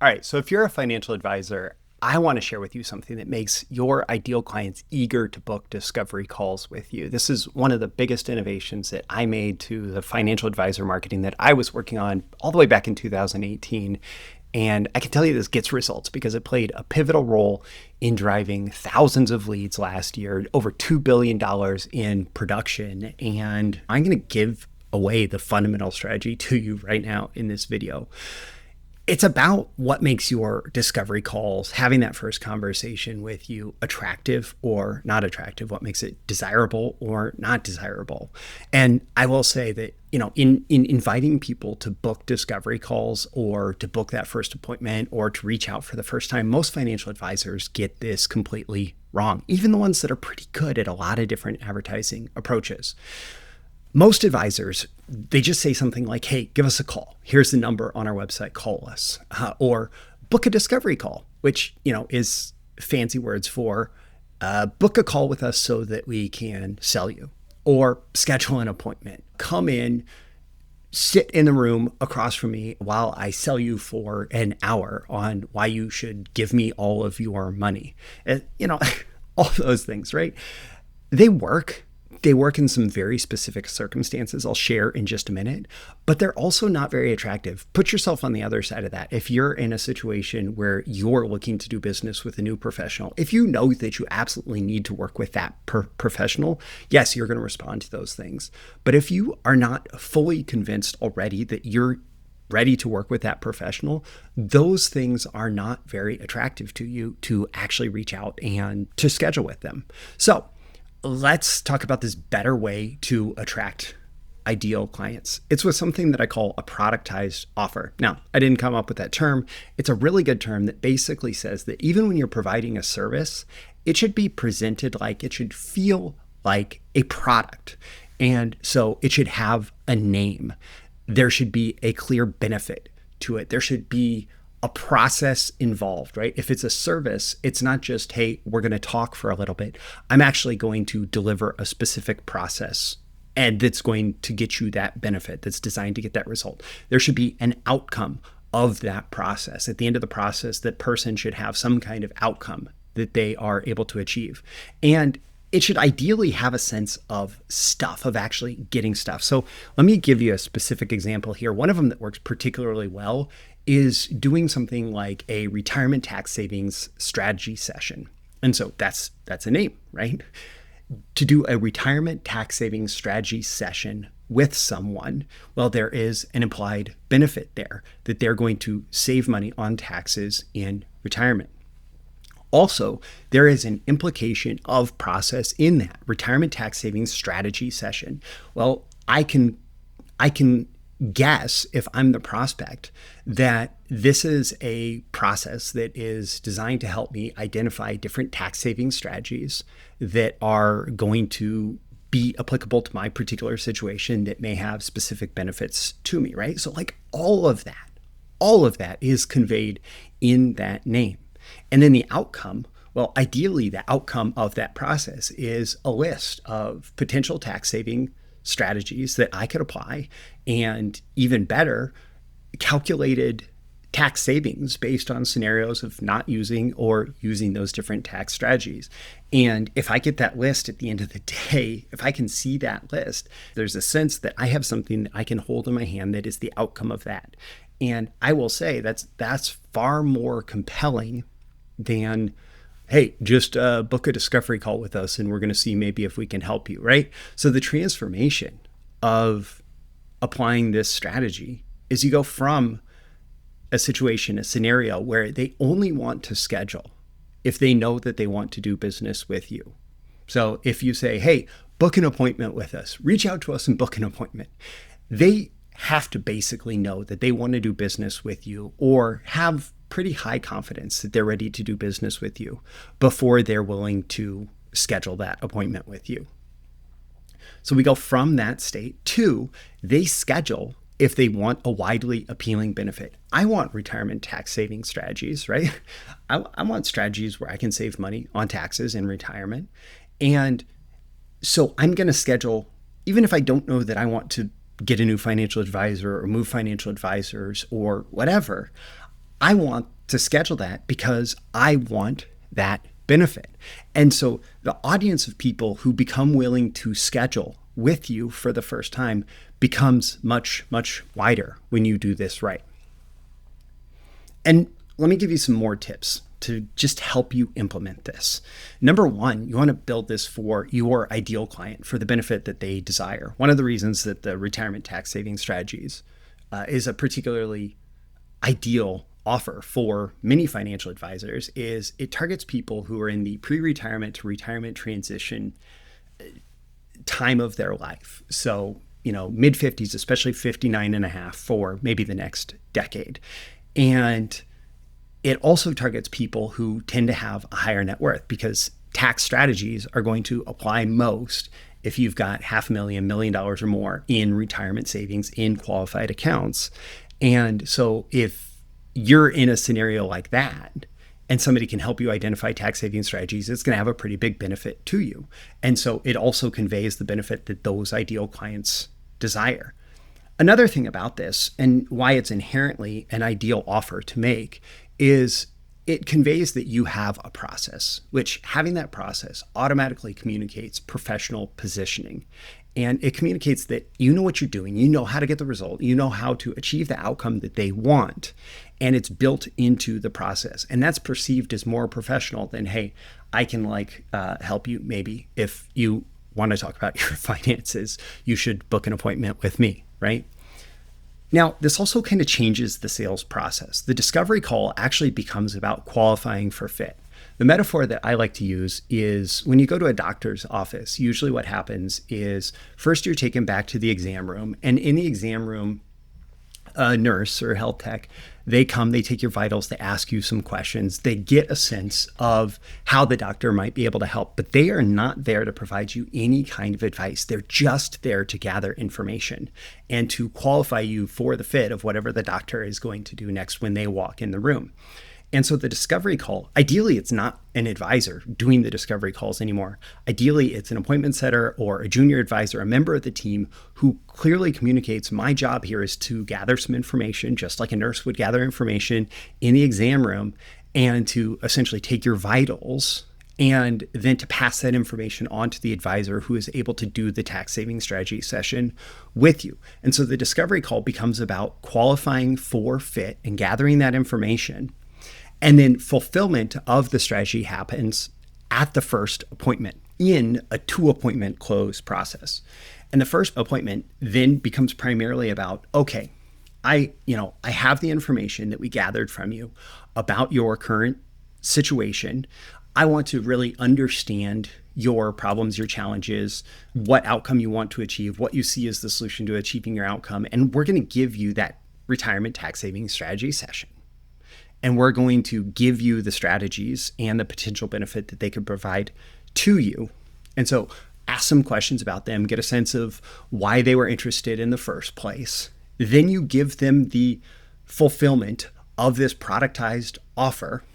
All right, so if you're a financial advisor, I want to share with you something that makes your ideal clients eager to book discovery calls with you. This is one of the biggest innovations that I made to the financial advisor marketing that I was working on all the way back in 2018. And I can tell you this gets results because it played a pivotal role in driving thousands of leads last year, over $2 billion in production. And I'm going to give away the fundamental strategy to you right now in this video. It's about what makes your discovery calls, having that first conversation with you, attractive or not attractive, what makes it desirable or not desirable. And I will say that, in inviting people to book discovery calls or to book that first appointment or to reach out for the first time, most financial advisors get this completely wrong, even the ones that are pretty good at a lot of different advertising approaches. Most advisors, they just say something like, hey, give us a call. Here's the number on our website, call us. Or book a discovery call, which, is fancy words for book a call with us so that we can sell you. Or schedule an appointment. Come in, sit in the room across from me while I sell you for an hour on why you should give me all of your money. All those things, right? They work. They work in some very specific circumstances I'll share in just a minute, but they're also not very attractive. Put yourself on the other side of that. If you're in a situation where you're looking to do business with a new professional, if you know that you absolutely need to work with that professional, yes, you're going to respond to those things. But if you are not fully convinced already that you're ready to work with that professional, those things are not very attractive to you to actually reach out and to schedule with them. So let's talk about this better way to attract ideal clients. It's with something that I call a productized offer. Now, I didn't come up with that term. It's a really good term that basically says that even when you're providing a service, it should be presented like, it should feel like a product. And so it should have a name. There should be a clear benefit to it. There should be a process involved, right? If it's a service, it's not just, hey, we're going to talk for a little bit. I'm actually going to deliver a specific process and that's going to get you that benefit, that's designed to get that result. There should be an outcome of that process. At the end of the process, that person should have some kind of outcome that they are able to achieve. And it should ideally have a sense of stuff, of actually getting stuff. So let me give you a specific example here. One of them that works particularly well is doing something like a retirement tax savings strategy session. And so that's a name, right? To do a retirement tax savings strategy session with someone, well, there is an implied benefit there that they're going to save money on taxes in retirement. Also, there is an implication of process in that retirement tax savings strategy session. Well, I can guess, if I'm the prospect, that this is a process that is designed to help me identify different tax saving strategies that are going to be applicable to my particular situation that may have specific benefits to me, right? So like all of that is conveyed in that name. And then the outcome, well, ideally the outcome of that process is a list of potential tax saving strategies that I could apply, and even better, calculated tax savings based on scenarios of not using or using those different tax strategies. And if I get that list at the end of the day, if I can see that list, there's a sense that I have something that I can hold in my hand that is the outcome of that. And I will say that's far more compelling than, hey, just book a discovery call with us and we're going to see maybe if we can help you, right? So the transformation of applying this strategy is you go from a situation, a scenario where they only want to schedule if they know that they want to do business with you. So if you say, hey, book an appointment with us, reach out to us and book an appointment, they have to basically know that they want to do business with you or have pretty high confidence that they're ready to do business with you before they're willing to schedule that appointment with you. So we go from that state to they schedule if they want a widely appealing benefit. I want retirement tax saving strategies, right? I want strategies where I can save money on taxes in retirement. And so I'm going to schedule, even if I don't know that I want to get a new financial advisor or move financial advisors or whatever, I want to schedule that because I want that benefit. And so the audience of people who become willing to schedule with you for the first time becomes much, much wider when you do this right. And let me give you some more tips to just help you implement this. Number one, you want to build this for your ideal client for the benefit that they desire. One of the reasons that the retirement tax saving strategies is a particularly ideal offer for many financial advisors is it targets people who are in the pre-retirement to retirement transition time of their life. So, mid 50s, especially 59 and a half for maybe the next decade. And it also targets people who tend to have a higher net worth because tax strategies are going to apply most if you've got $500,000, $1 million or more in retirement savings in qualified accounts. And so if you're in a scenario like that and somebody can help you identify tax saving strategies, it's going to have a pretty big benefit to you. And so it also conveys the benefit that those ideal clients desire. Another thing about this and why it's inherently an ideal offer to make is it conveys that you have a process, which having that process automatically communicates professional positioning. And it communicates that you know what you're doing, you know how to get the result, you know how to achieve the outcome that they want, and it's built into the process. And that's perceived as more professional than, hey, I can help you maybe if you want to talk about your finances, you should book an appointment with me, right? Now, this also kind of changes the sales process. The discovery call actually becomes about qualifying for fit. The metaphor that I like to use is when you go to a doctor's office, usually what happens is first you're taken back to the exam room, and in the exam room, a nurse or health tech, they come, they take your vitals, they ask you some questions, they get a sense of how the doctor might be able to help, but they are not there to provide you any kind of advice. They're just there to gather information and to qualify you for the fit of whatever the doctor is going to do next when they walk in the room. And so the discovery call, ideally, it's not an advisor doing the discovery calls anymore. Ideally, it's an appointment setter or a junior advisor, a member of the team who clearly communicates, my job here is to gather some information, just like a nurse would gather information in the exam room, and to essentially take your vitals and then to pass that information on to the advisor who is able to do the tax saving strategy session with you. And so the discovery call becomes about qualifying for fit and gathering that information. And then fulfillment of the strategy happens at the first appointment in a 2-appointment close process. And the first appointment then becomes primarily about, okay, I have the information that we gathered from you about your current situation. I want to really understand your problems, your challenges, what outcome you want to achieve, what you see as the solution to achieving your outcome. And we're going to give you that retirement tax savings strategy session. And we're going to give you the strategies and the potential benefit that they could provide to you. And so ask some questions about them, get a sense of why they were interested in the first place. Then you give them the fulfillment of this productized offer.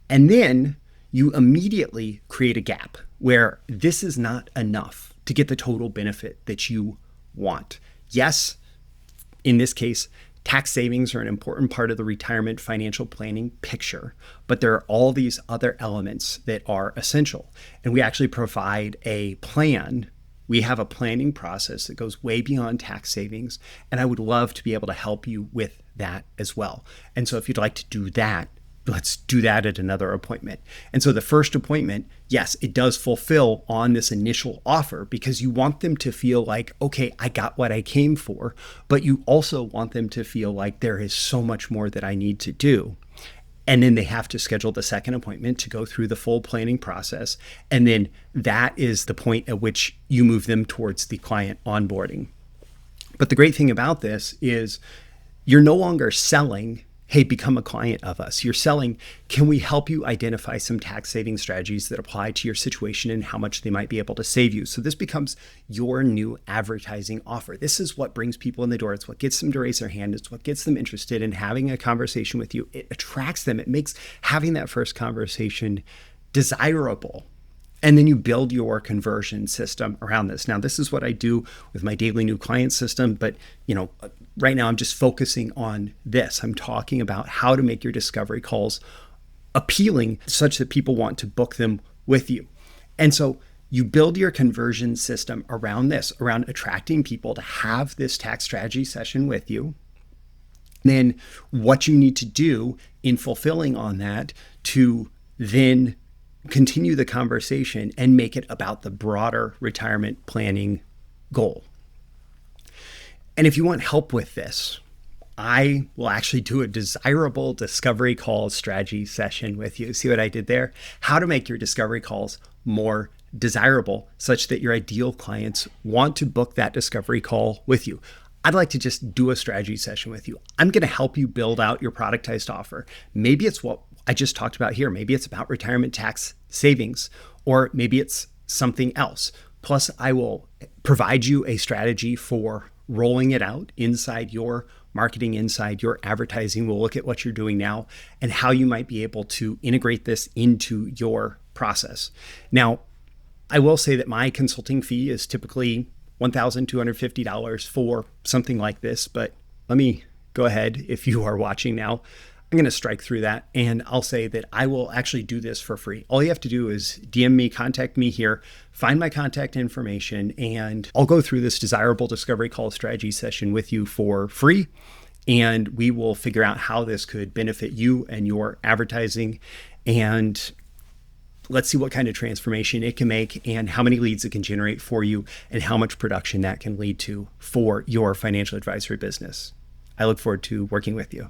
And then you immediately create a gap where this is not enough to get the total benefit that you want. Yes, in this case, tax savings are an important part of the retirement financial planning picture, but there are all these other elements that are essential. And we actually provide a plan. We have a planning process that goes way beyond tax savings, and I would love to be able to help you with that as well. And so if you'd like to do that, let's do that at another appointment. And so the first appointment, yes, it does fulfill on this initial offer because you want them to feel like, okay, I got what I came for, but you also want them to feel like there is so much more that I need to do. And then they have to schedule the second appointment to go through the full planning process. And then that is the point at which you move them towards the client onboarding. But the great thing about this is you're no longer selling, hey, become a client of us. You're selling, can we help you identify some tax saving strategies that apply to your situation and how much they might be able to save you? So this becomes your new advertising offer. This is what brings people in the door. It's what gets them to raise their hand. It's what gets them interested in having a conversation with you. It attracts them. It makes having that first conversation desirable. And then you build your conversion system around this. Now, this is what I do with my daily new client system, but right now I'm just focusing on this. I'm talking about how to make your discovery calls appealing such that people want to book them with you. And so you build your conversion system around this, around attracting people to have this tax strategy session with you. Then what you need to do in fulfilling on that to then continue the conversation and make it about the broader retirement planning goal. And if you want help with this, I will actually do a desirable discovery call strategy session with you. See what I did there? How to make your discovery calls more desirable such that your ideal clients want to book that discovery call with you. I'd like to just do a strategy session with you. I'm going to help you build out your productized offer. Maybe it's what I just talked about here. Maybe it's about retirement tax savings, or maybe it's something else. Plus, I will provide you a strategy for rolling it out inside your marketing, inside your advertising. We'll look at what you're doing now and how you might be able to integrate this into your process. Now, I will say that my consulting fee is typically $1,250 for something like this, but let me go ahead, if you are watching now, I'm going to strike through that and I'll say that I will actually do this for free. All you have to do is DM me, contact me here, find my contact information, and I'll go through this desirable discovery call strategy session with you for free. And we will figure out how this could benefit you and your advertising. And let's see what kind of transformation it can make and how many leads it can generate for you and how much production that can lead to for your financial advisory business. I look forward to working with you.